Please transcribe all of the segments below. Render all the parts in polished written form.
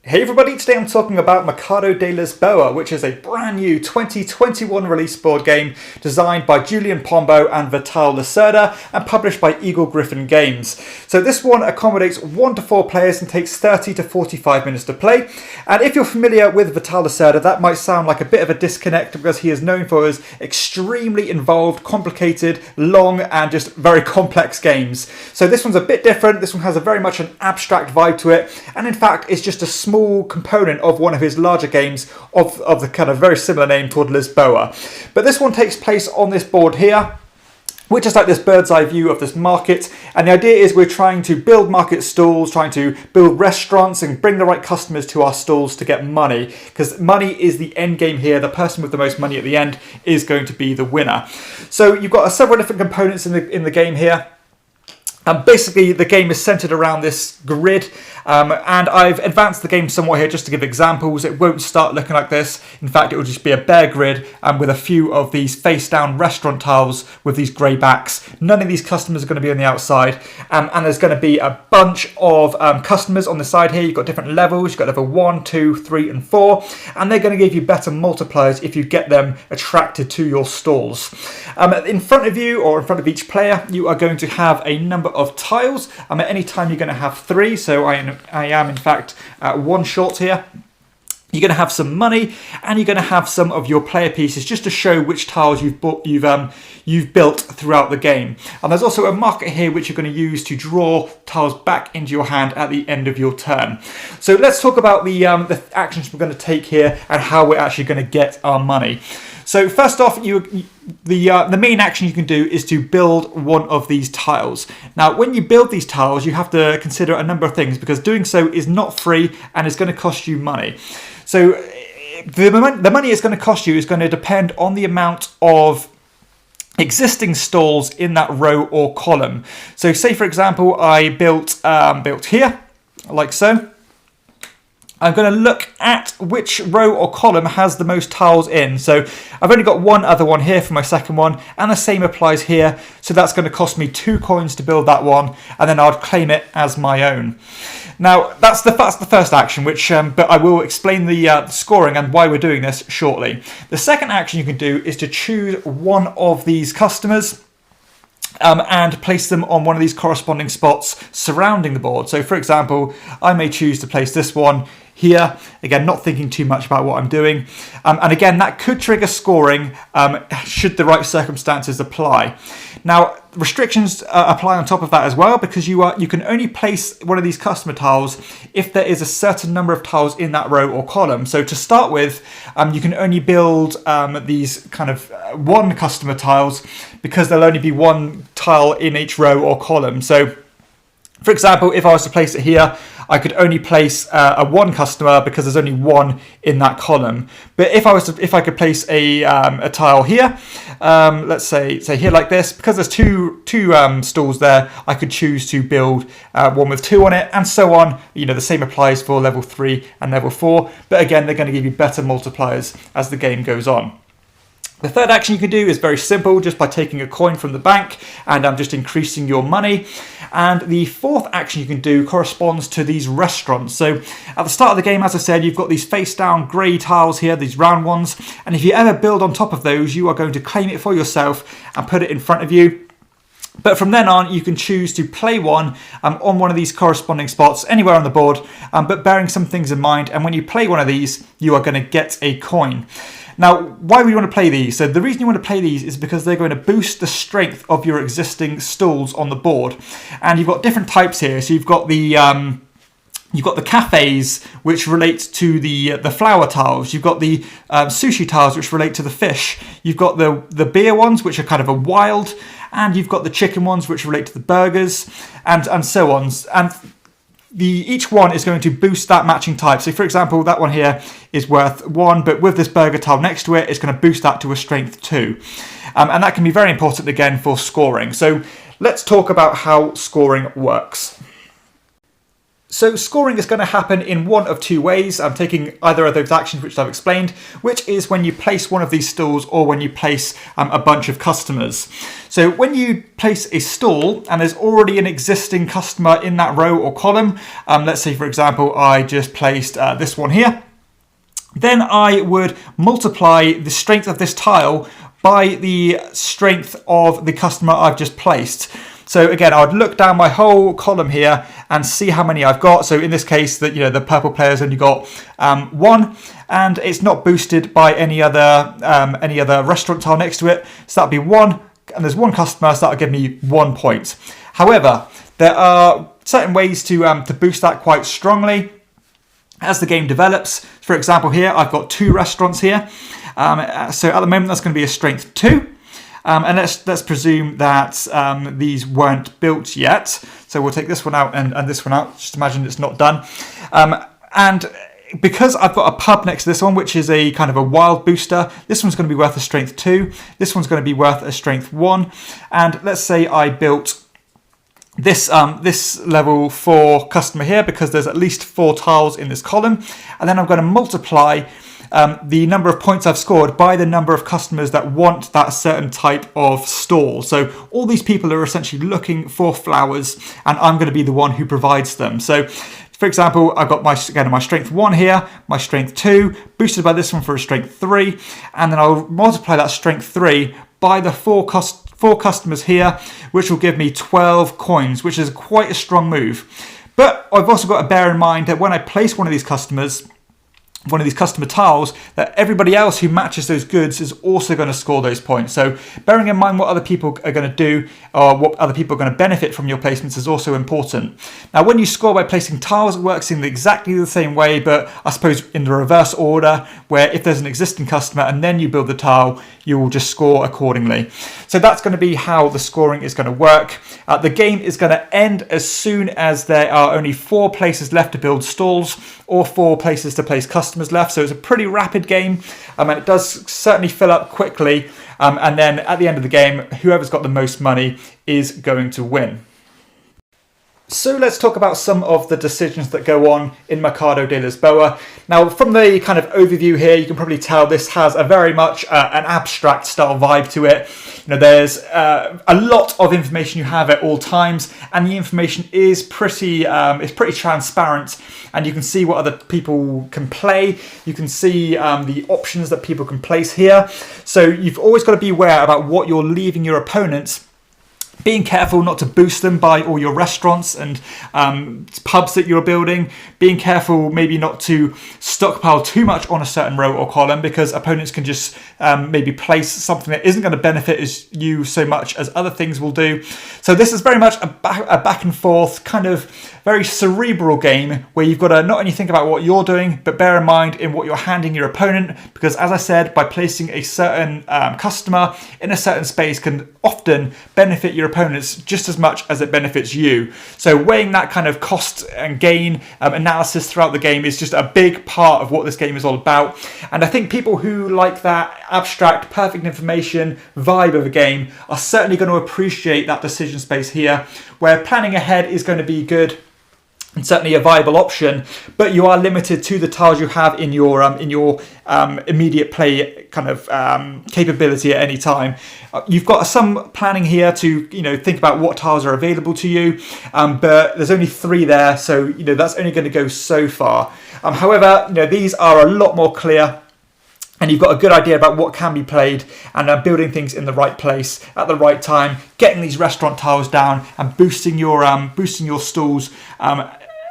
Hey everybody, today I'm talking about Mercado de Lisboa, which is a brand new 2021 release board game designed by Julian Pombo and Vital Lacerda and published by Eagle Gryphon Games. So this one accommodates 1 to 4 players and takes 30 to 45 minutes to play. And if you're familiar with Vital Lacerda, that might sound like a bit of a disconnect because he is known for his extremely involved, complicated, long and just very complex games. So this one's a bit different. This one has a very much an abstract vibe to it, and in fact it's just a small component of one of his larger games of the kind of very similar name called Lisboa. But this one takes place on this board here, which is like this bird's eye view of this market. And the idea is we're trying to build market stalls, trying to build restaurants and bring the right customers to our stalls to get money, because money is the end game here. The person with the most money at the end is going to be the winner. So you've got several different components in the game here. Basically, the game is centered around this grid, and I've advanced the game somewhat here just to give examples. It won't start looking like this. In fact, it will just be a bare grid with a few of these face-down restaurant tiles with these grey backs. None of these customers are going to be on the outside, and there's going to be a bunch of customers on the side here. You've got different levels. You've got level 1, 2, 3, and 4, and they're going to give you better multipliers if you get them attracted to your stalls. In front of you, or in front of each player, you are going to have a number of tiles. At any time you're going to have 3, so I am in fact 1 short here. You're going to have some money, and you're going to have some of your player pieces just to show which tiles you've built throughout the game. And there's also a marker here which you're going to use to draw tiles back into your hand at the end of your turn. So let's talk about the actions we're going to take here and how we're actually going to get our money. So first off, the main action you can do is to build one of these tiles. Now, when you build these tiles, you have to consider a number of things, because doing so is not free and is going to cost you money. So the money it's going to cost you is going to depend on the amount of existing stalls in that row or column. So say, for example, I built here, like so. I'm going to look at which row or column has the most tiles in. So I've only got one other one here for my second one, and the same applies here. So that's going to cost me 2 coins to build that one, and then I'd claim it as my own. Now, that's the first action, but I will explain the scoring and why we're doing this shortly. The second action you can do is to choose one of these customers and place them on one of these corresponding spots surrounding the board. So, for example, I may choose to place this one here, again not thinking too much about what I'm doing, and again that could trigger scoring should the right circumstances apply. Now, restrictions apply on top of that as well, because you can only place one of these customer tiles if there is a certain number of tiles in that row or column. So to start with, you can only build these kind of 1 customer tiles, because there'll only be 1 tile in each row or column. So for example, if I was to place it here, I could only place a 1 customer because there's only 1 in that column. But if I could place a tile here, let's say here like this, because there's two stalls there, I could choose to build one with 2 on it, and so on. The same applies for level 3 and level 4. But again, they're going to give you better multipliers as the game goes on. The third action you can do is very simple, just by taking a coin from the bank and just increasing your money. And the fourth action you can do corresponds to these restaurants. So at the start of the game, as I said, you've got these face-down grey tiles here, these round ones. And if you ever build on top of those, you are going to claim it for yourself and put it in front of you. But from then on, you can choose to play one on one of these corresponding spots anywhere on the board, but bearing some things in mind. And when you play one of these, you are going to get a coin. Now, why would you want to play these? So the reason you want to play these is because they're going to boost the strength of your existing stalls on the board. And you've got different types here. So you've got the cafes, which relate to the flower tiles. You've got the sushi tiles, which relate to the fish. You've got the beer ones, which are kind of a wild, and you've got the chicken ones, which relate to the burgers, and so on. And each one is going to boost that matching type. So for example, that one here is worth 1, but with this burger tile next to it, it's going to boost that to a strength 2. And that can be very important again for scoring. So let's talk about how scoring works. So scoring is going to happen in one of two ways. I'm taking either of those actions which I've explained, which is when you place one of these stalls or when you place a bunch of customers. So when you place a stall and there's already an existing customer in that row or column, let's say for example I just placed this one here, then I would multiply the strength of this tile by the strength of the customer I've just placed. So again, I would look down my whole column here and see how many I've got. So in this case, that the purple player's only got one, and it's not boosted by any other restaurant tile next to it. So that'll be one, and there's one customer, so that'll give me 1 point. However, there are certain ways to boost that quite strongly as the game develops. For example, here I've got 2 restaurants here. So at the moment, that's going to be a strength 2. And let's presume that these weren't built yet. So we'll take this one out and this one out. Just imagine it's not done. And because I've got a pub next to this one, which is a kind of a wild booster, this one's going to be worth a strength 2. This one's going to be worth a strength 1. And let's say I built this level 4 customer here because there's at least 4 tiles in this column. And then I'm going to multiply the number of points I've scored by the number of customers that want that certain type of stall. So all these people are essentially looking for flowers, and I'm going to be the one who provides them. So for example, I've got my strength 1 here, my strength 2, boosted by this one for a strength 3, and then I'll multiply that strength 3 by the 4 customers here, which will give me 12 coins, which is quite a strong move. But I've also got to bear in mind that when I place one of these customer tiles, that everybody else who matches those goods is also going to score those points. So bearing in mind what other people are going to do or what other people are going to benefit from your placements is also important. Now, when you score by placing tiles, it works in exactly the same way, but I suppose in the reverse order, where if there's an existing customer and then you build the tile, you will just score accordingly. So that's going to be how the scoring is going to work. The game is going to end as soon as there are only 4 places left to build stalls or 4 places to place customers left. So it's a pretty rapid game, and it does certainly fill up quickly. And then at the end of the game, whoever's got the most money is going to win. So let's talk about some of the decisions that go on in Mercado de Lisboa. Now, from the kind of overview here, you can probably tell this has a very much an abstract style vibe to it. There's a lot of information you have at all times, and the information is pretty transparent, and you can see what other people can play. You can see the options that people can place here. So you've always got to be aware about what you're leaving your opponents, being careful not to boost them by all your restaurants and pubs that you're building. Being careful maybe not to stockpile too much on a certain row or column, because opponents can just maybe place something that isn't going to benefit you so much as other things will do. So this is very much a back and forth kind of very cerebral game where you've got to not only think about what you're doing, but bear in mind in what you're handing your opponent, because as I said, by placing a certain customer in a certain space can often benefit your opponents just as much as it benefits you. So weighing that kind of cost and gain analysis throughout the game is just a big part of what this game is all about. And I think people who like that abstract, perfect information vibe of a game are certainly going to appreciate that decision space here, where planning ahead is going to be good and certainly a viable option, but you are limited to the tiles you have in your immediate play kind of capability at any time. You've got some planning here to think about what tiles are available to you, but there's only 3 there, so that's only going to go so far. However, these are a lot more clear, and you've got a good idea about what can be played, and building things in the right place at the right time, getting these restaurant tiles down and boosting your stalls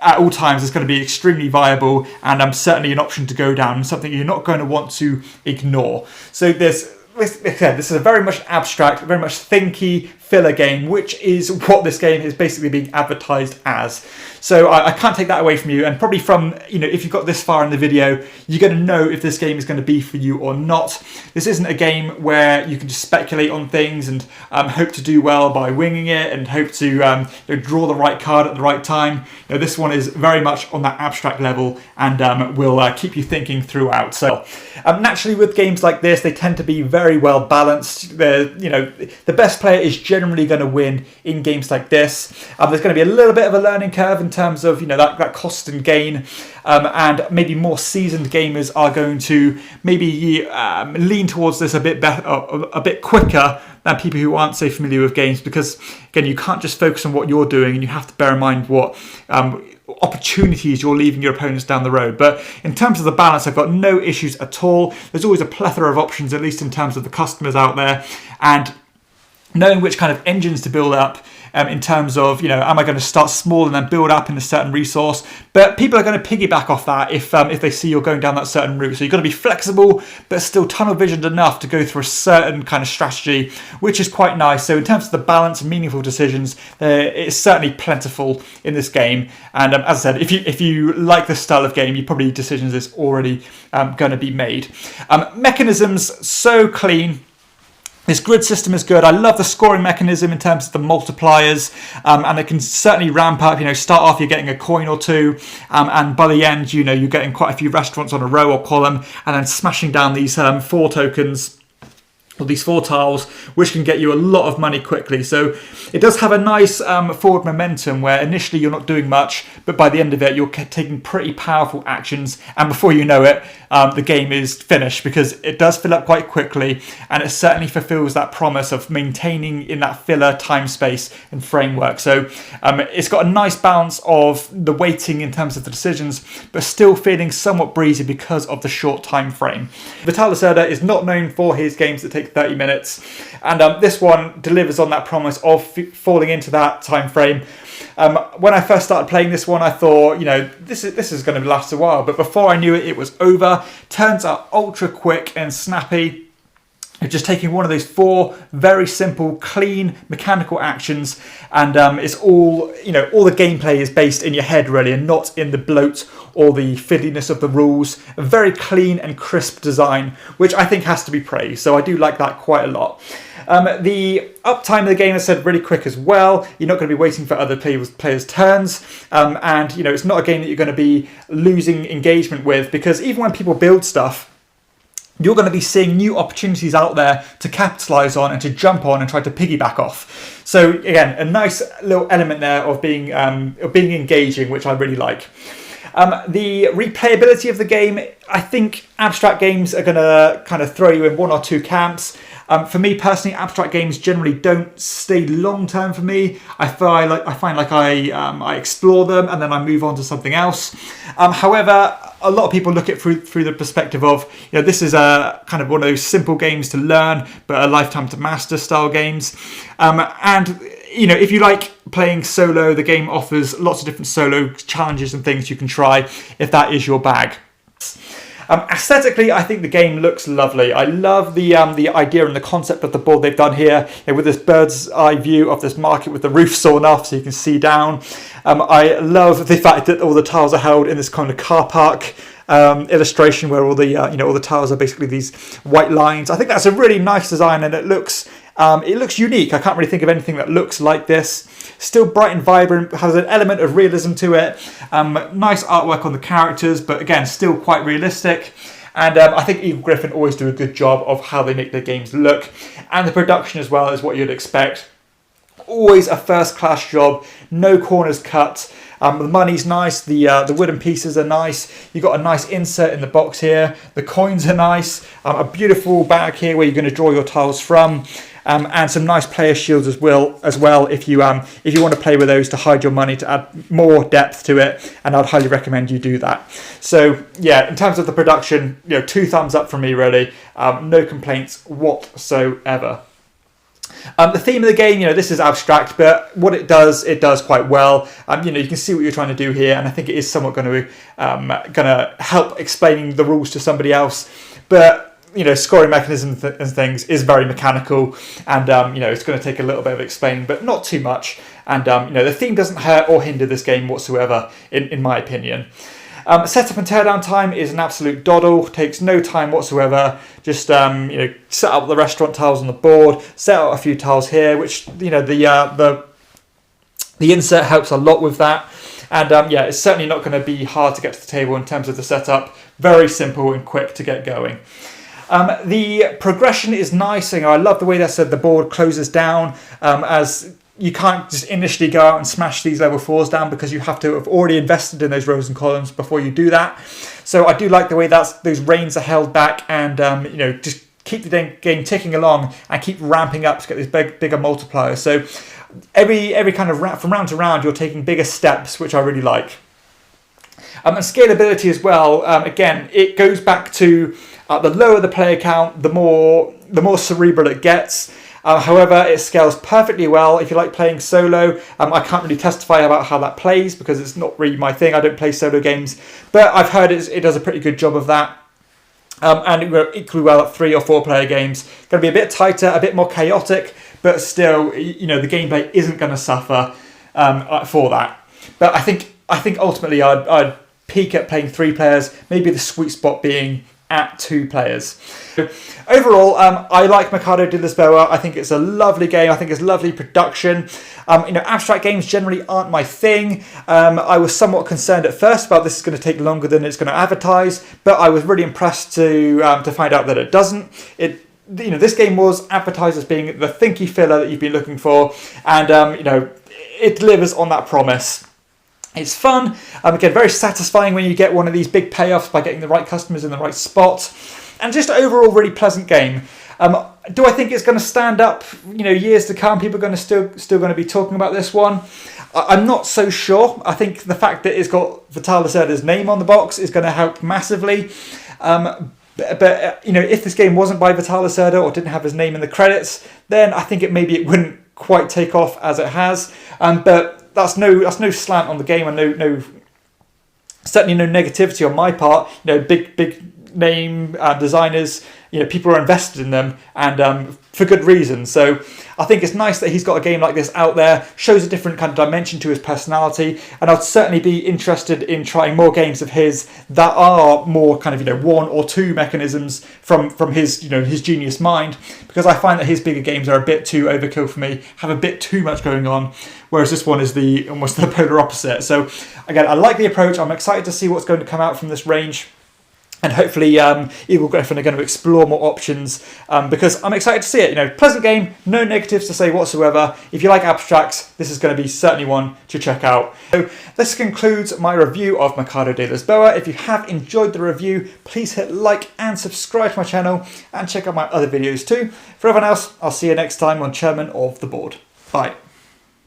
at all times is going to be extremely viable, and certainly an option to go down, and something you're not going to want to ignore. So this is a very much abstract, very much thinky filler game, which is what this game is basically being advertised as. So I can't take that away from you, and probably from, if you've got this far in the video, you're going to know if this game is going to be for you or not. This isn't a game where you can just speculate on things and hope to do well by winging it and hope to draw the right card at the right time. This one is very much on that abstract level and will keep you thinking throughout. So naturally with games like this, they tend to be very well balanced. The best player is generally going to win in games like this. There's going to be a little bit of a learning curve in terms of that cost and gain, and maybe more seasoned gamers are going to maybe lean towards this a bit better, a bit quicker than people who aren't so familiar with games, because again, you can't just focus on what you're doing, and you have to bear in mind what opportunities you're leaving your opponents down the road. But in terms of the balance, I've got no issues at all. There's always a plethora of options, at least in terms of the customers out there, and knowing which kind of engines to build up in terms of, am I going to start small and then build up in a certain resource? But people are going to piggyback off that if they see you're going down that certain route. So you've got to be flexible, but still tunnel visioned enough to go through a certain kind of strategy, which is quite nice. So in terms of the balance and meaningful decisions, it's certainly plentiful in this game. And as I said, if you like this style of game, you probably decisions is already going to be made. Mechanisms so clean. This grid system is good. I love the scoring mechanism in terms of the multipliers, and it can certainly ramp up. Start off, you're getting a coin or two, and by the end, you're getting quite a few restaurants on a row or column, and then smashing down these 4 tokens, or these 4 tiles, which can get you a lot of money quickly. So it does have a nice forward momentum where initially you're not doing much, but by the end of it, you're taking pretty powerful actions, and before you know it, the game is finished, because it does fill up quite quickly, and it certainly fulfills that promise of maintaining in that filler time space and framework. So it's got a nice balance of the weighting in terms of the decisions, but still feeling somewhat breezy because of the short time frame. Vital Lacerda is not known for his games that take 30 minutes, and this one delivers on that promise of falling into that time frame. When I first started playing this one, I thought, this is going to last a while, but before I knew it, it was over. Turns out ultra quick and snappy. Just taking one of those 4 very simple, clean mechanical actions, and it's all all the gameplay is based in your head really, and not in the bloat or the fiddliness of the rules. A very clean and crisp design, which I think has to be praised. So I do like that quite a lot. The uptime of the game is said really quick as well. You're not going to be waiting for other players' turns, and it's not a game that you're going to be losing engagement with, because even when people build stuff, you're going to be seeing new opportunities out there to capitalize on and to jump on and try to piggyback off. So again, a nice little element there of being engaging, which I really like. The replayability of the game, I think abstract games are going to kind of throw you in 1 or 2 camps. For me personally, abstract games generally don't stay long term for me. I find like I explore them and then I move on to something else. However, a lot of people look at it through the perspective of, this is a kind of one of those simple games to learn, but a lifetime to master style games. And if you like playing solo, the game offers lots of different solo challenges and things you can try if that is your bag. Aesthetically, I think the game looks lovely. I love the idea and the concept of the board they've done here, with this bird's eye view of this market with the roof sawn off so you can see down. I love the fact that all the tiles are held in this kind of car park illustration where all the all the tiles are basically these white lines. I think that's a really nice design, and it looks unique. I can't really think of anything that looks like this. Still bright and vibrant, has an element of realism to it. Nice artwork on the characters, but again, still quite realistic. And I think Eagle Gryphon always do a good job of how they make their games look. And the production as well is what you'd expect. Always a first-class job, no corners cut. The money's nice, the wooden pieces are nice. You've got a nice insert in the box here. The coins are nice. A beautiful bag here where you're going to draw your tiles from. And some nice player shields as well if you want to play with those to hide your money, to add more depth to it, and I'd highly recommend you do that. So yeah, in terms of the production, 2 thumbs up from me really. No complaints whatsoever. The theme of the game, this is abstract, but what it does quite well. You can see what you're trying to do here, and I think it is somewhat going to help explaining the rules to somebody else. But scoring mechanism and things is very mechanical, and it's going to take a little bit of explaining, but not too much. And the theme doesn't hurt or hinder this game whatsoever, in my opinion. Setup and teardown time is an absolute doddle. Takes no time whatsoever. Just set up the restaurant tiles on the board, set out a few tiles here, which the insert helps a lot with that. And it's certainly not going to be hard to get to the table in terms of the setup. Very simple and quick to get going. The progression is nice. I love the way that the board closes down as you can't just initially go out and smash these level 4s down, because you have to have already invested in those rows and columns before you do that. So I do like the way those reins are held back, and just keep the game ticking along and keep ramping up to get these bigger multipliers. So every kind of from round to round, you're taking bigger steps, which I really like. And scalability as well. Again, it goes back to the lower the player count, the more cerebral it gets. However, it scales perfectly well if you like playing solo. I can't really testify about how that plays because it's not really my thing. I don't play solo games, but I've heard it does a pretty good job of that. And it will equally well at 3 or 4 player games. Going to be a bit tighter, a bit more chaotic, but still, the gameplay isn't going to suffer for that. But I think ultimately I'd peak at playing 3 players, maybe the sweet spot being at 2 players. Overall, I like Mercado de Lisboa. I think it's a lovely game. I think it's lovely production. Abstract games generally aren't my thing. I was somewhat concerned at first about this is going to take longer than it's going to advertise, but I was really impressed to find out that it doesn't. This game was advertised as being the thinky filler that you've been looking for, and it delivers on that promise. It's fun. Again, very satisfying when you get one of these big payoffs by getting the right customers in the right spot. And just overall really pleasant game. Do I think it's going to stand up, years to come? People are going to still going to be talking about this one. I'm not so sure. I think the fact that it's got Vital Lacerda's name on the box is going to help massively. But if this game wasn't by Vital Lacerda or didn't have his name in the credits, then I think it wouldn't quite take off as it has. But that's no slant on the game, and certainly no negativity on my part. Big name designers, people are invested in them, and for good reason. So I think it's nice that he's got a game like this out there. Shows a different kind of dimension to his personality, and I'd certainly be interested in trying more games of his that are more kind of 1 or 2 mechanisms from his his genius mind, because I find that his bigger games are a bit too overkill for me, have a bit too much going on, whereas this one is almost the polar opposite. So again, I like the approach. I'm excited to see what's going to come out from this range. And hopefully Eagle Griffin are going to explore more options, because I'm excited to see it. Pleasant game, no negatives to say whatsoever. If you like abstracts, this is going to be certainly one to check out. So this concludes my review of Mercado de Lisboa. If you have enjoyed the review, please hit like and subscribe to my channel, and check out my other videos too. For everyone else, I'll see you next time on Chairman of the Board. Bye.